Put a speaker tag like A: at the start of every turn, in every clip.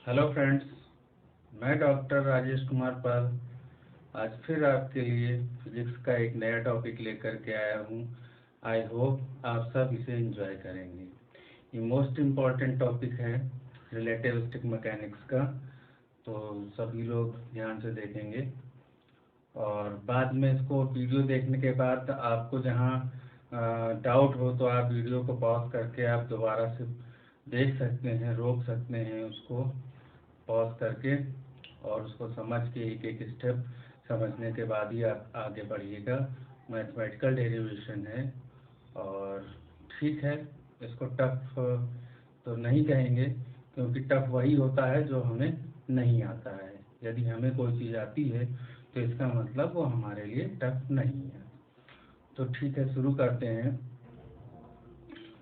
A: Hello friends, मैं doctor Rajesh Kumar Pal आज फिर आपके लिए फिजिक्स का एक नया टॉपिक लेकर के आया हूँ। आई होप आप सब इसे एंजॉय करेंगे। ये मोस्ट इम्पॉर्टेंट टॉपिक है रिलेटिविस्टिक मैकेनिक्स का, तो सभी लोग ध्यान से देखेंगे और बाद में इसको वीडियो देखने के बाद आपको जहाँ डाउट हो तो आप वीडियो को पॉज करके आप दोबारा से देख सकते हैं, रोक सकते हैं उसको पॉज करके और उसको समझ के एक एक स्टेप समझने के बाद ही आप आगे बढ़िएगा। मैथमेटिकल डेरिवेशन है और ठीक है, इसको टफ तो नहीं कहेंगे क्योंकि टफ वही होता है जो हमें नहीं आता है। यदि हमें कोई चीज़ आती है तो इसका मतलब वो हमारे लिए टफ नहीं है। तो ठीक है, शुरू करते हैं।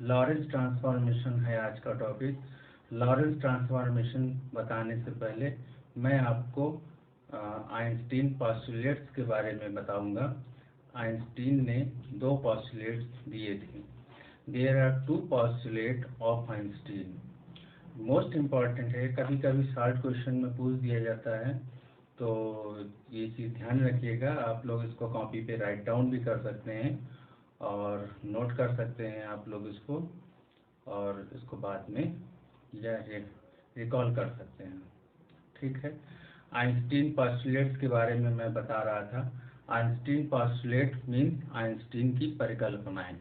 A: लॉरेंस ट्रांसफॉर्मेशन है आज का टॉपिक। लॉरेंस ट्रांसफॉर्मेशन बताने से पहले मैं आपको आइंस्टीन पॉस्टुलेट्स के बारे में बताऊंगा। आइंस्टीन ने दो पॉस्टुलेट्स दिए थे। There are two postulate of Einstein. Most important है, कभी कभी शॉर्ट क्वेश्चन में पूछ दिया जाता है, तो ये चीज़ ध्यान रखिएगा। आप लोग इसको कॉपी पे राइट डाउन भी कर सकते हैं और नोट कर सकते हैं आप लोग इसको, और इसको बाद में या रिकॉल कर सकते हैं। ठीक है, आइंस्टीन पॉस्टुलेट्स के बारे में मैं बता रहा था। आइंस्टीन पॉस्टुलेट मीन्स आइंस्टीन की परिकल्पनाएं।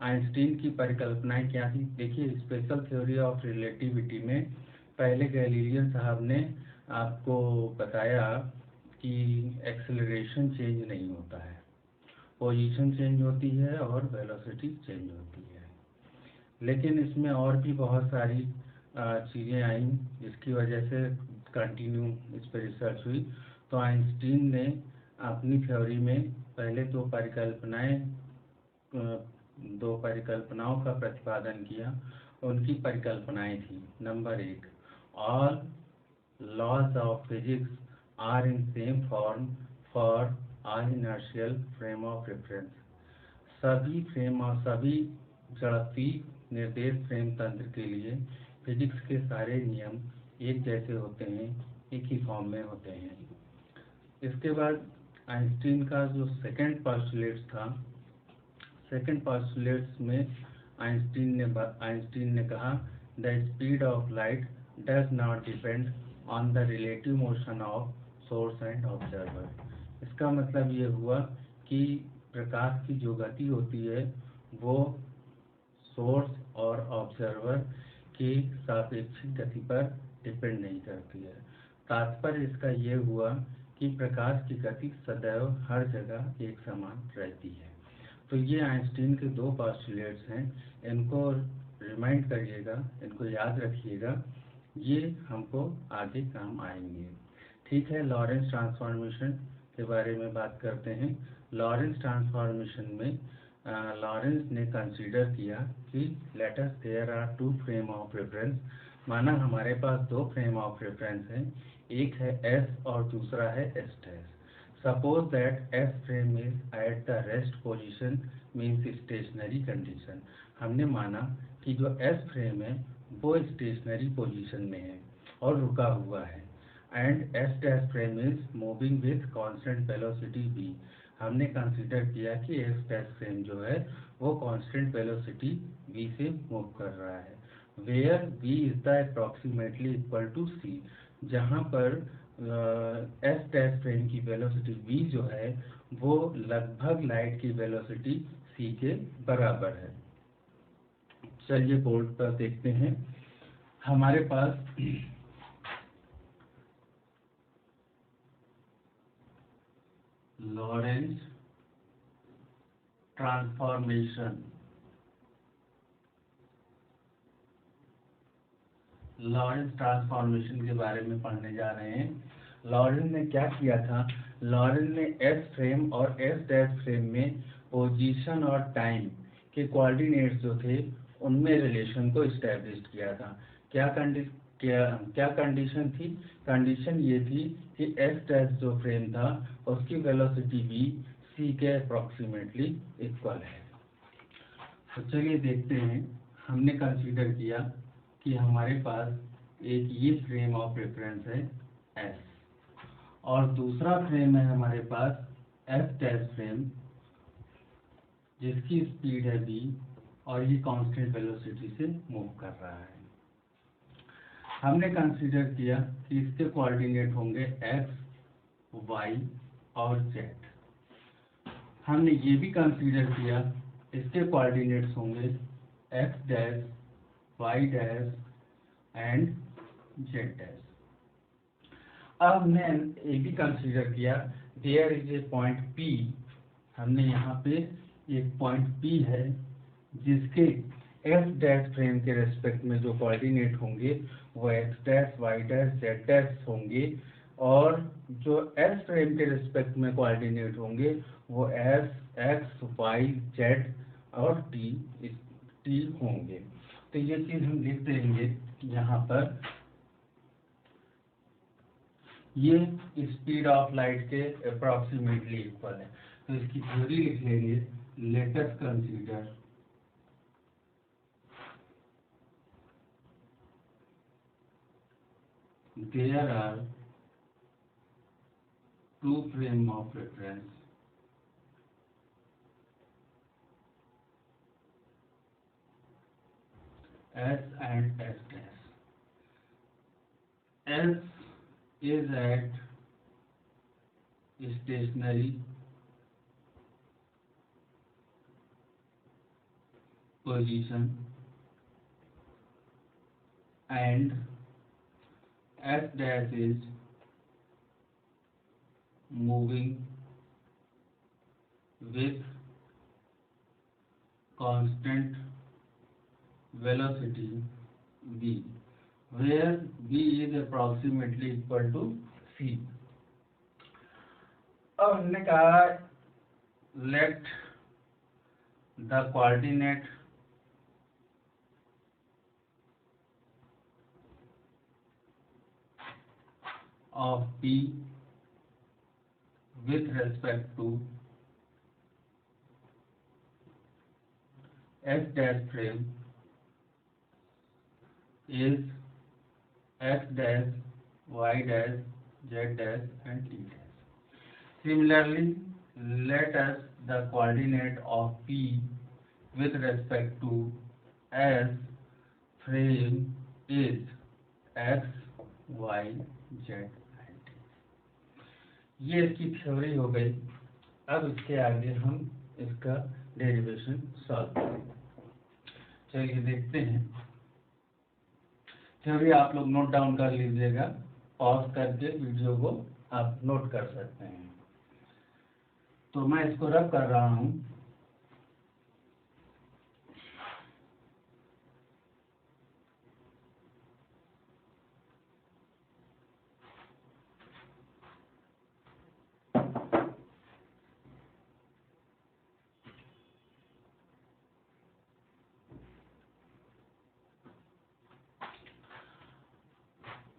A: आइंस्टीन की परिकल्पनाएं क्या थी? देखिए, स्पेशल थ्योरी ऑफ रिलेटिविटी में पहले गैलीलियन साहब ने आपको बताया कि एक्सेलरेशन चेंज नहीं होता है, पोजीशन चेंज होती है और वेलोसिटी चेंज होती है। लेकिन इसमें और भी बहुत सारी चीज़ें आई जिसकी वजह से कंटिन्यू इस पर रिसर्च हुई। तो आइंस्टीन ने अपनी थ्योरी में पहले दो परिकल्पनाओं का प्रतिपादन किया। उनकी परिकल्पनाएं थी, नंबर एक, all laws of physics are in same form for all inertial frame of reference। सभी फ्रेम और सभी जड़त्वीय निर्देश फ्रेम तंत्र के लिए फिजिक्स के सारे नियम एक जैसे होते हैं, एक ही फॉर्म में होते हैं। इसके बाद आइंस्टीन का जो सेकंड पोस्टुलेट था, सेकंड पोस्टुलेट्स में आइंस्टीन ने कहा the speed of light does not depend on the relative motion of source and observer. इसका मतलब ये हुआ कि प्रकाश की जो गति होती है वो सोर्स और ऑब्जर्वर की सापेक्षिक गति पर डिपेंड नहीं करती है। तात्पर्य इसका ये हुआ कि प्रकाश की गति सदैव हर जगह एक समान रहती है। तो ये आइंस्टीन के दो पोस्टुलेट्स हैं, इनको रिमाइंड करिएगा, इनको याद रखिएगा, ये हमको आगे काम आएंगे। ठीक है, लॉरेंस ट्रांसफॉर्मेशन के बारे में बात करते हैं। लॉरेंस ट्रांसफॉर्मेशन में लॉरेंस ने कंसीडर किया कि let us there are two frame of reference. माना हमारे पास दो फ्रेम ऑफ रेफरेंस हैं, एक है एस और दूसरा है S dash. Suppose that S frame is at the rest position means stationary condition। हमने माना कि जो S फ्रेम है वो स्टेशनरी पोजीशन में है और रुका हुआ है, and S dash frame is moving with constant velocity v। हमने कंसीडर किया कि S डैश फ्रेम जो है वो कांस्टेंट वेलोसिटी v से मूव कर रहा है, where v is the approximately equal to c। जहाँ पर एस डैश फ्रेम की वेलोसिटी v जो है वो लगभग लाइट की वेलोसिटी c के बराबर है। चलिए बोर्ड पर देखते हैं। हमारे पास लॉरेंस ट्रांसफॉर्मेशन, लॉरेंस ट्रांसफॉर्मेशन के बारे में पढ़ने जा रहे हैं। लॉरेंस ने क्या किया था? लॉरेंस ने एस फ्रेम और एस डैश फ्रेम में पोजीशन और टाइम के कोऑर्डिनेट्स जो थे उनमें रिलेशन को इस्टेब्लिश किया था। क्या कंडीशन थी? कंडीशन ये थी कि एस डैश जो फ्रेम था उसकी वेलोसिटी v c के अप्रॉक्सीमेटली इक्वल है। तो चलिए देखते हैं। हमने कंसीडर किया कि हमारे पास एक ये फ्रेम ऑफ रेफरेंस है S, और दूसरा फ्रेम है हमारे पास F डैश फ्रेम, जिसकी स्पीड है v और ये कांस्टेंट वेलोसिटी से मूव कर रहा है। हमने कंसीडर किया कि इसके कोऑर्डिनेट होंगे x, y और z। हमने ये भी कंसीडर किया इसके कोऑर्डिनेट्स होंगे x dash, y dash and z dash. अब हमने ये भी कंसीडर किया there is a point P, हमने यहाँ पे एक पॉइंट P है जिसके f डैश फ्रेम के रेस्पेक्ट में जो कोऑर्डिनेट होंगे वो x dash, y dash, z dash होंगे, और जो s फ्रेम के रेस्पेक्ट में कोऑर्डिनेट होंगे वो s, x, y, z और t होंगे। तो ये चीज हम लिख देंगे यहाँ पर, ये स्पीड ऑफ लाइट के अप्रॉक्सीमेटली इक्वल है। तो इसकी थ्योरी लिख लेंगे, let us consider there are two frame of reference S and S dash. S is at stationary position and S dash is moving with constant velocity v, where v is approximately equal to c. अब हमने कहा let the coordinate of P with respect to S dash frame is x dash, y dash, z dash and t dash. Similarly, let us the coordinate of P with respect to S frame is x, y, z and t. ये इसकी theory हो गई। अब इसके आगे हम इसका derivation solve करेंगे। चलिए देखते हैं। थ्योरी आप लोग नोट डाउन कर लीजिएगा, पॉज करके वीडियो को आप नोट कर सकते हैं। तो मैं इसको रब कर रहा हूं।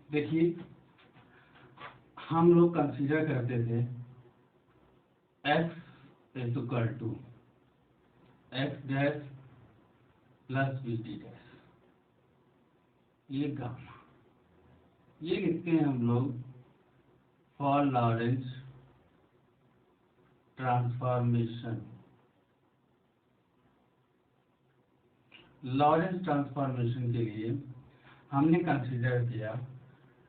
A: देखिए, हम लोग कंसीडर करते थे x is equal to x dash plus v t dash, ये गामा, ये लिखते हैं हम लोग for Lorentz transformation. Lorentz transformation के लिए हमने कंसीडर किया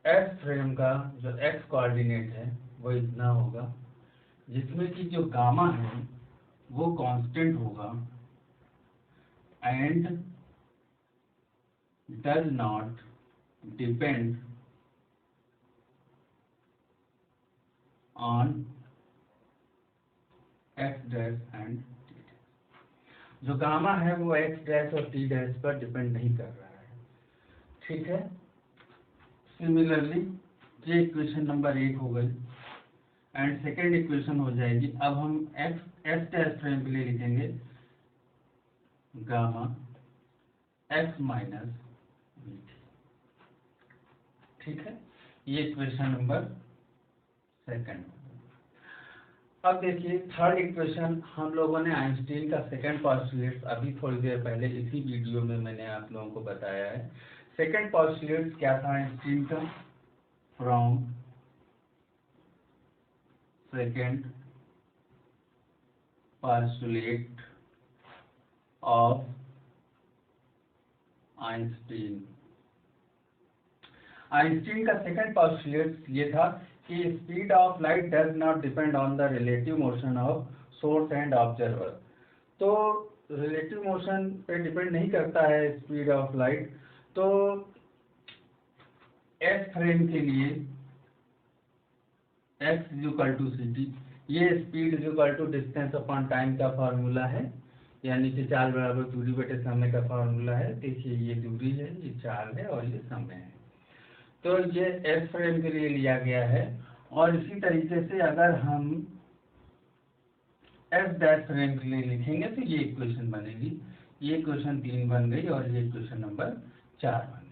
A: S फ्रेम का जो x कोऑर्डिनेट है वो इतना होगा, जिसमें कि जो गामा है वो कांस्टेंट होगा and does not depend on x dash and t dash. जो गामा है वो x डैश और t डैश पर डिपेंड नहीं कर रहा है, ठीक है। सिमिलरली ये इक्वेशन नंबर 1 हो गई एंड सेकेंड इक्वेशन हो जाएगी। अब हम एस डैश फ्रेम के लिए लिखेंगे gamma x minus v T, ठीक है। ये इक्वेशन नंबर 2। अब देखिए थर्ड इक्वेशन, हम लोगों ने आइंस्टीन का सेकंड पोस्टुलेट अभी थोड़ी देर पहले इसी वीडियो में मैंने आप लोगों को बताया है। सेकेंड पॉस्टुलेट क्या था आइंस्टीन का? From second postulate of Einstein. Einstein का सेकंड पॉस्टुलेट ये था कि speed of light does not depend on the relative motion of source and observer. तो रिलेटिव मोशन पे डिपेंड नहीं करता है स्पीड ऑफ लाइट। तो एस फ्रेम के लिए x ct, ये स्पीड डिस्टेंस अपॉन टाइम का फार्मूला है, यानी कि चाल बराबर दूरी बटे समय का फार्मूला है। देखिए ये दूरी है, ये चाल है और ये समय है। तो ये एस फ्रेम के लिए लिया गया है। और इसी तरीके से अगर हम एस डैश फ्रेम के लिए लिखेंगे तो ये इक्वेशन बनेगी। ये इक्वेशन 3 बन गई और ये इक्वेशन नंबर 4 बन गई।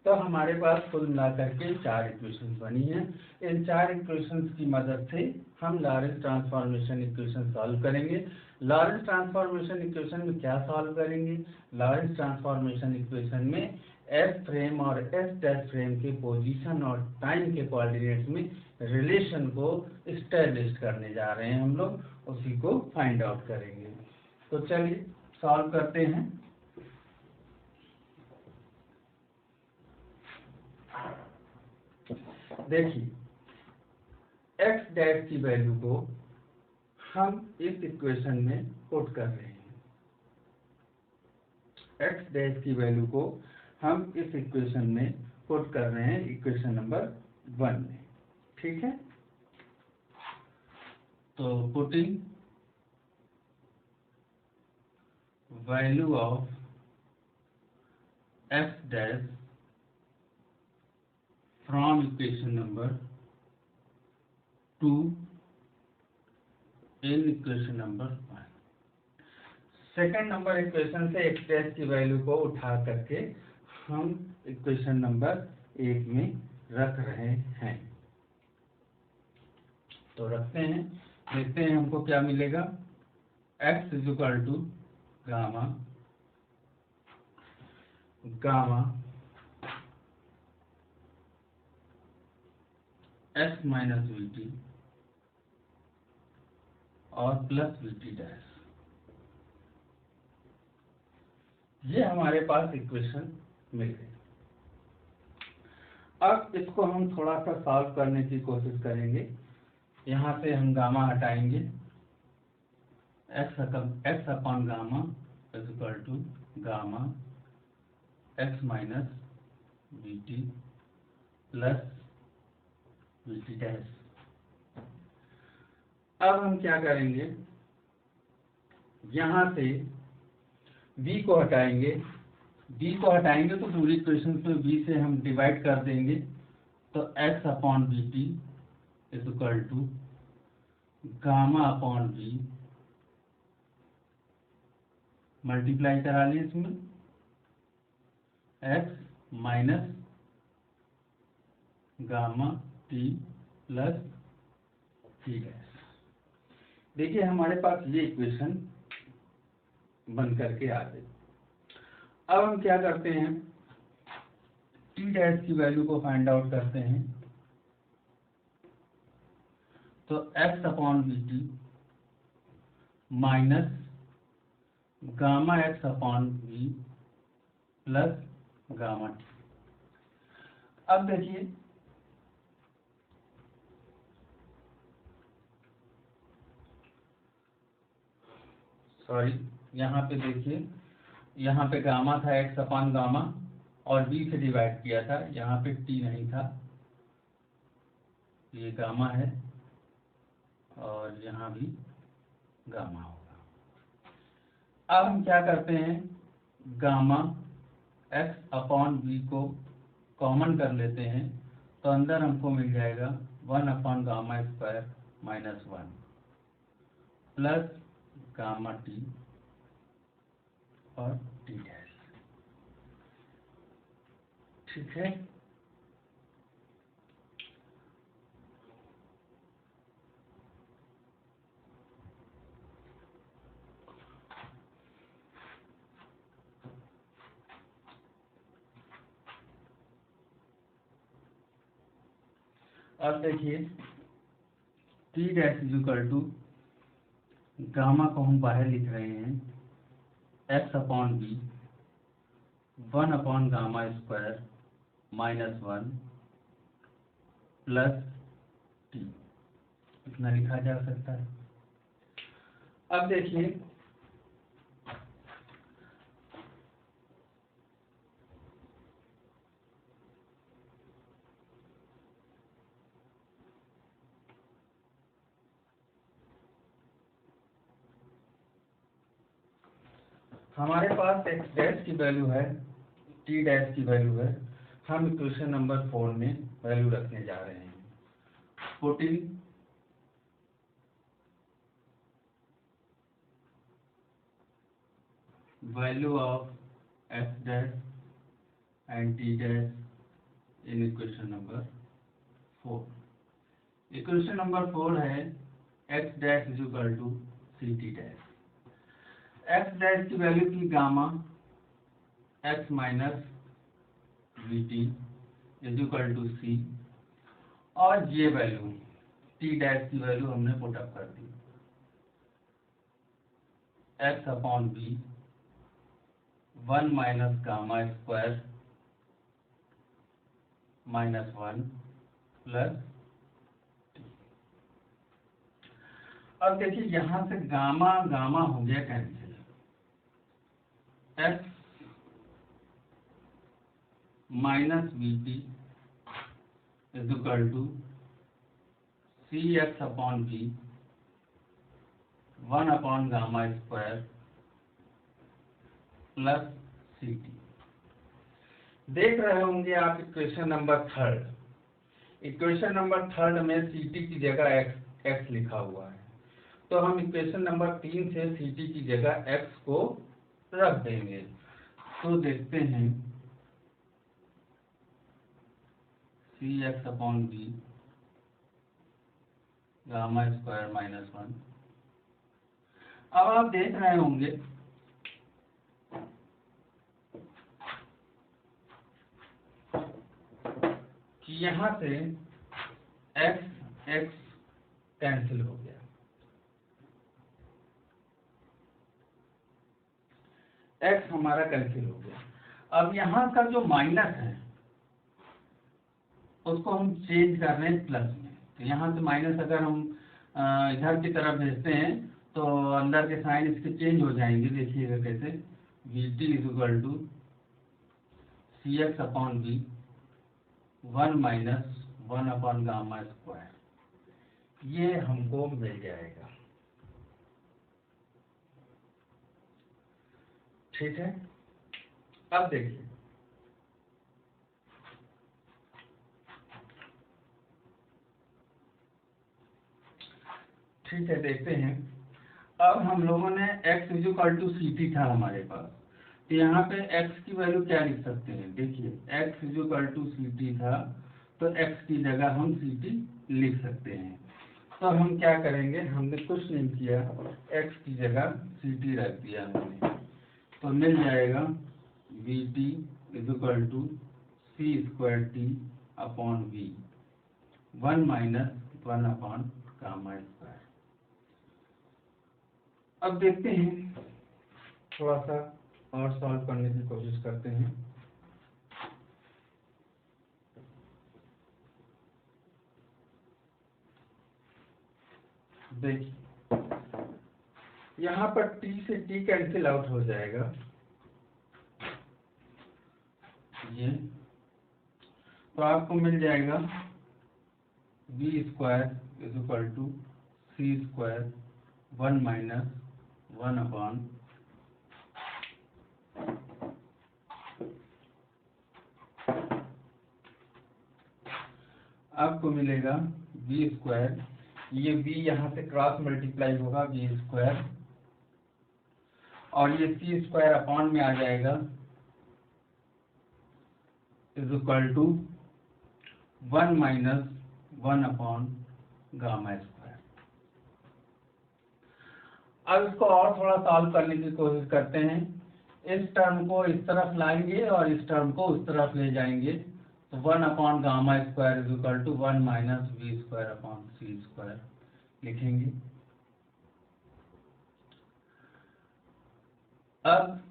A: तो हमारे पास कुल मिलाकर के 4 इक्वेशन बनी हैं। इन 4 इक्वेशंस की मदद से हम लॉरेंस ट्रांसफॉर्मेशन इक्वेशन सॉल्व करेंगे। लॉरेंस ट्रांसफॉर्मेशन इक्वेशन में क्या सॉल्व करेंगे? लॉरेंस ट्रांसफॉर्मेशन इक्वेशन में एस फ्रेम और एस डैश फ्रेम के पोजीशन और टाइम के कोऑर्डिनेट्स में रिलेशन को एस्टैब्लिश करने जा रहे हैं हम लोग, उसी को फाइंड आउट करेंगे। तो चलिए सॉल्व करते हैं। देखिए x डैश की वैल्यू को हम इस इक्वेशन में पुट कर रहे हैं। x डैश की वैल्यू को हम इस इक्वेशन में पुट कर रहे हैं, इक्वेशन नंबर 1 में। ठीक है, तो putting value of f dash from equation number 2 in equation number 1। Second number equation से x डैश की वैल्यू को उठा करके हम इक्वेशन नंबर 1 में रख रहे हैं। तो रखते हैं, देखते हैं हमको क्या मिलेगा। x gamma gamma x minus VT और प्लस वीटी डैश, ये हमारे पास इक्वेशन मिल गई। अब इसको हम थोड़ा सा सॉल्व करने की कोशिश करेंगे। यहाँ से हम गामा हटाएंगे, x upon gamma is equal to gamma x minus vt plus vt dash. अब हम क्या करेंगे, यहाँ से v को हटाएंगे। v को हटाएंगे तो पूरी इक्वेशन पे v से हम डिवाइड कर देंगे। तो x upon v t is equal to gamma upon v, multiply करा लें इसमें, x minus gamma t plus t dash. देखिए हमारे पास ये इक्वेशन बन करके आ गई। अब हम क्या करते हैं, टी डैश की वैल्यू को फाइंड आउट करते हैं। तो x upon v T minus gamma x upon v plus gamma T. अब देखिए सॉरी, यहाँ पे देखिए, यहाँ पे गामा था x अपॉन गामा और v से डिवाइड किया था, यहाँ पे t नहीं था, ये गामा है और यहाँ भी गामा होगा। अब हम क्या करते हैं, गामा x अपॉन v को कॉमन कर लेते हैं। तो अंदर हमको मिल जाएगा 1 upon gamma square minus 1 plus gamma t और टी डैश। ठीक है, अब देखिए t dash is equal to, gamma को हम बाहर लिख रहे हैं, x upon b 1 upon gamma square minus 1 plus t, इतना लिखा जा सकता है। अब देखिए हमारे पास एक्स डैश की वैल्यू है, टी डैश की वैल्यू है, हम इक्वेशन नंबर 4 में वैल्यू रखने जा रहे हैं। Putting value of x dash and t dash in equation number 4। Equation number 4 है x dash is equal to c t dash. X dash की वैल्यू थी gamma x minus v t is equal to c, और ये value t dash की value हमने put up कर दी, x upon b 1 minus gamma square minus 1 plus. अब देखिए यहां से गामा गामा हो गया cancel, x minus v t is equal to c x upon b 1 upon gamma square plus c t. देख रहे होंगे आप इक्वेशन नंबर 3, इक्वेशन नंबर 3 में सी टी की जगह एक्स लिखा हुआ है, तो हम इक्वेशन नंबर 3 से सी टी की जगह एक्स को रख देंगे। तो देखते हैं c x upon b gamma square minus 1। अब आप देख रहे होंगे कि यहां से एक्स एक्स कैंसिल हो गया, एक्स हमारा कैंसिल हो गया। अब यहाँ का जो माइनस है उसको हम चेंज कर रहे हैं प्लस में, तो यहाँ से माइनस अगर हम इधर की तरफ भेजते हैं तो अंदर के साइन इसके चेंज हो जाएंगे। देखिएगा कैसे, v t is equal to c x upon b 1 minus 1 upon gamma square, ये हमको मिल जाएगा। ठीक है, अब देखिए ठीक है, देखते हैं। अब हम लोगों ने x is equal to c t था हमारे पास, तो यहाँ पे x की वैल्यू क्या लिख सकते हैं? देखिए x is equal to c t था, तो x की जगह हम सी टी लिख सकते हैं। तो हम क्या करेंगे, हमने कुछ नहीं किया, x की जगह सी टी रख दिया हमने, तो मिल जाएगा v t is equal to c square t upon v 1 minus 1 upon gamma square. अब देखते हैं, थोड़ा सा और सॉल्व करने की कोशिश करते हैं। देखिए यहाँ पर t से t कैंसिल आउट हो जाएगा, ये तो आपको मिल जाएगा v square is equal to c square 1 minus 1 upon आपको मिलेगा v स्क्वायर, ये v यहाँ से क्रॉस मल्टीप्लाई होगा v स्क्वायर, और ये सी स्क्वायर अपॉन में आ जाएगा is equal to 1 minus 1 upon gamma square. अब इसको और थोड़ा सॉल्व करने की कोशिश करते हैं। इस टर्म को इस तरफ लाएंगे और इस टर्म को उस तरफ ले जाएंगे, तो 1 gamma square is equal to 1 minus v square upon c square लिखेंगे। अब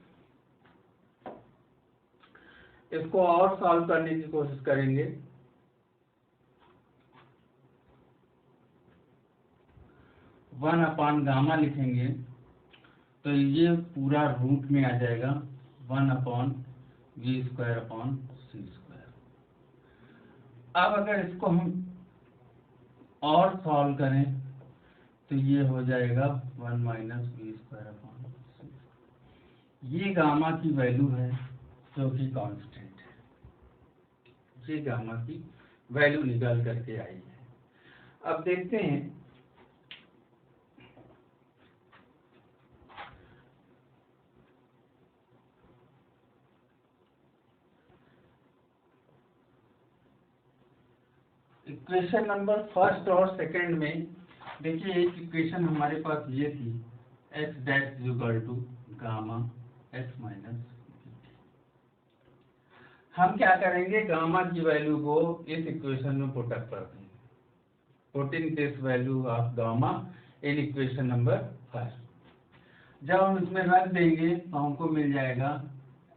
A: इसको और सॉल्व करने की कोशिश करेंगे। वन अपॉन गामा लिखेंगे तो ये पूरा रूट में आ जाएगा 1 v square upon c square. अब अगर इसको हम और सॉल्व करें तो ये हो जाएगा 1 minus v square upon c. ये गामा की वैल्यू है जो कि कांस्टेंट है। ये गामा की वैल्यू निकाल करके आई है। अब देखते हैं इक्वेशन नंबर फर्स्ट और सेकंड में। देखिए एक इक्वेशन हमारे पास ये थी x dash equal to gamma x minus. हम क्या करेंगे, गामा की वैल्यू को इस इक्वेशन में पुट अप कर देंगे, putting this value of gamma in equation number first. जब हम इसमें रख देंगे तो हमको मिल जाएगा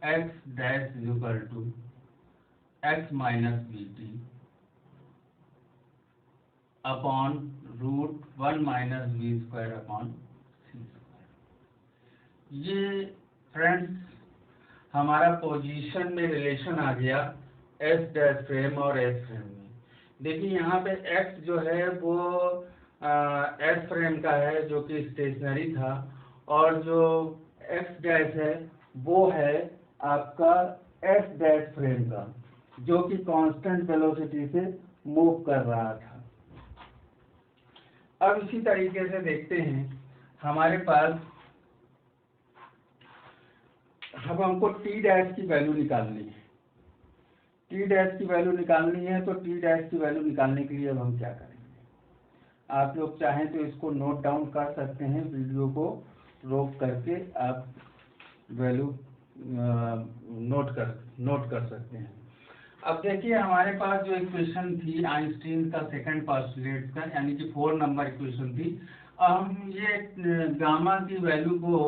A: x dash equal to x minus b t upon root 1 minus v square upon c square. ये फ्रेंड्स हमारा पोजीशन में रिलेशन आ गया एस डैश फ्रेम और एस फ्रेम में। देखिए यहाँ पे एक्स जो है वो एस फ्रेम का है जो कि स्टेशनरी था, और जो एक्स डैश है वो है आपका एस डैश फ्रेम का जो कि कांस्टेंट वेलोसिटी से मूव कर रहा था। अब इसी तरीके से देखते हैं हमारे पास, अब हमको टी डैश की वैल्यू निकालनी है। टी डैश की वैल्यू निकालनी है तो टी डैश की वैल्यू निकालने के लिए अब हम क्या करेंगे, आप लोग चाहें तो इसको नोट डाउन कर सकते हैं, वीडियो को रोक करके आप वैल्यू नोट कर सकते हैं। अब देखिए हमारे पास जो इक्वेशन थी आइंस्टीन का सेकंड पोस्टुलेट का, यानी कि 4 नंबर इक्वेशन थी। हम ये गामा की वैल्यू को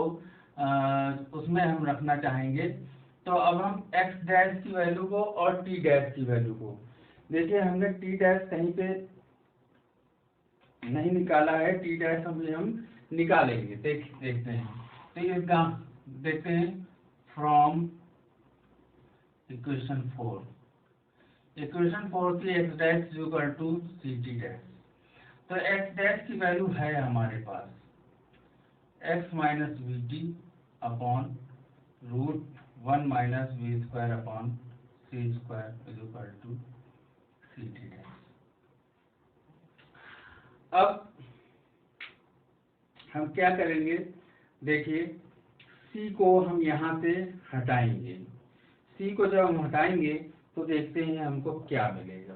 A: उसमें हम रखना चाहेंगे। तो अब हम x डैश की वैल्यू को और t डैश की वैल्यू को, देखिए हमने t डैश कहीं पे नहीं निकाला है, t डैश हम निकालेंगे। देखते हैं तो ये देखते हैं फ्रॉम इक्वेशन 4 की x dash equal to c t dash. तो x डैश की वैल्यू है हमारे पास x minus v t upon root 1 minus v square upon c square equal to c t dash. अब हम क्या करेंगे, देखिए c को हम यहाँ से हटाएंगे। c को जब हम हटाएंगे तो देखते हैं हमको क्या मिलेगा।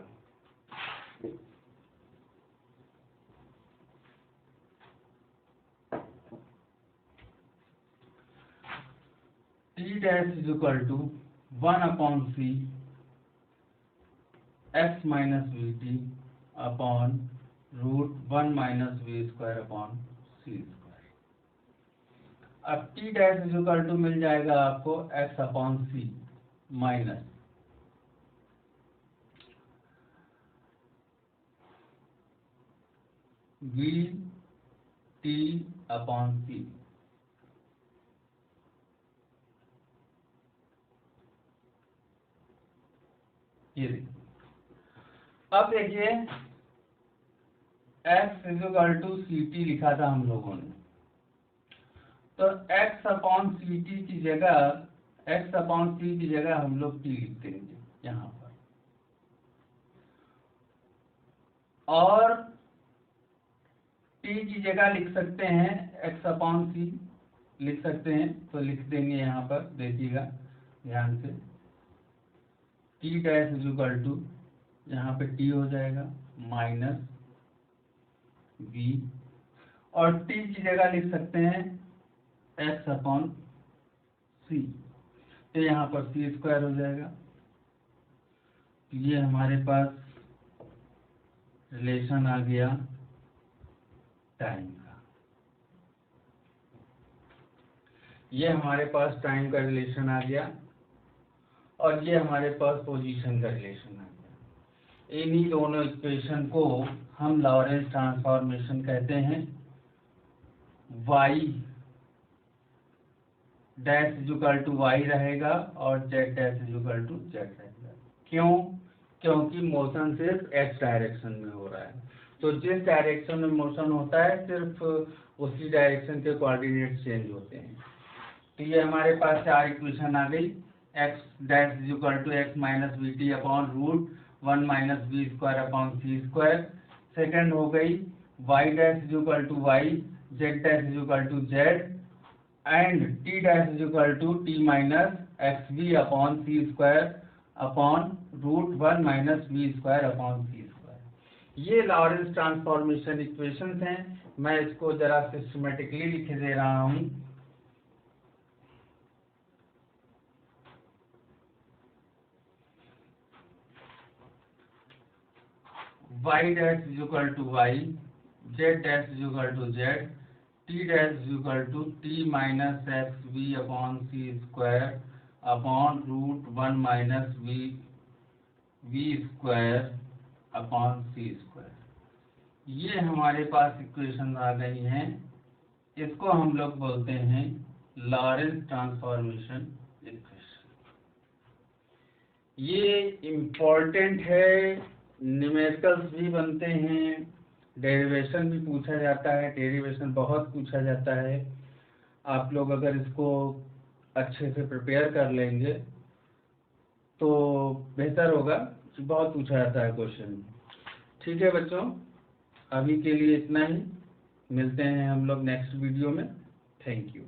A: T dash is equal to 1 upon c x minus v t upon root 1 minus v square upon c square. अब t dash is equal to मिल जाएगा आपको x upon c minus v t upon c. ये देखिए, अब देखिए x equal to c t लिखा था हम लोगों ने, तो x अपॉन सी टी की जगह x अपॉन सी की जगह हम लोग t लिख देंगे यहाँ पर, और t की जगह लिख सकते हैं x अपॉन सी लिख सकते हैं, तो लिख देंगे यहाँ पर, देखिएगा ध्यान से। t डैश इक्वल टू यहाँ पे t हो जाएगा माइनस v, और t की जगह लिख सकते हैं x अपॉन सी, तो यहाँ पर सी स्क्वायर हो जाएगा। ये हमारे पास रिलेशन आ गया टाइम का, ये हमारे पास टाइम का रिलेशन आ गया, और ये हमारे पास पोजीशन का रिलेशन आ गया। इन्हीं दोनों इक्वेशन को हम लॉरेंस ट्रांसफॉर्मेशन कहते हैं। y dash equal to y रहेगा और z dash equal to z रहेगा। क्यों? क्योंकि मोशन सिर्फ x डायरेक्शन में हो रहा है, तो जिस डायरेक्शन में मोशन होता है सिर्फ उसी डायरेक्शन के कोऑर्डिनेट चेंज होते हैं। तो ये हमारे पास चार इक्वेशन आ गई। x dash equal to x minus v t upon root 1 minus v square upon c square. Second हो गई y dash equal to y, z dash equal to z and t dash equal to t minus x v upon c square upon root 1 minus v square upon c square. ये Lorentz transformation equations हैं। मैं इसको जरा systematically लिख दे रहा हूँ। y dash equal to y, z dash equal to z, t dash equal to t minus x v upon c square upon root 1 minus v square upon c square. ये हमारे पास equation आ गई हैं। इसको हम लोग बोलते हैं लॉरेंस ट्रांसफॉर्मेशन इक्वेशन। ये इम्पोर्टेंट है, न्यूमेरिकल्स भी बनते हैं, डेरिवेशन भी पूछा जाता है, डेरिवेशन बहुत पूछा जाता है। आप लोग अगर इसको अच्छे से प्रिपेयर कर लेंगे तो बेहतर होगा, बहुत पूछा जाता है क्वेश्चन। ठीक है बच्चों, अभी के लिए इतना ही, मिलते हैं हम लोग नेक्स्ट वीडियो में। Thank you.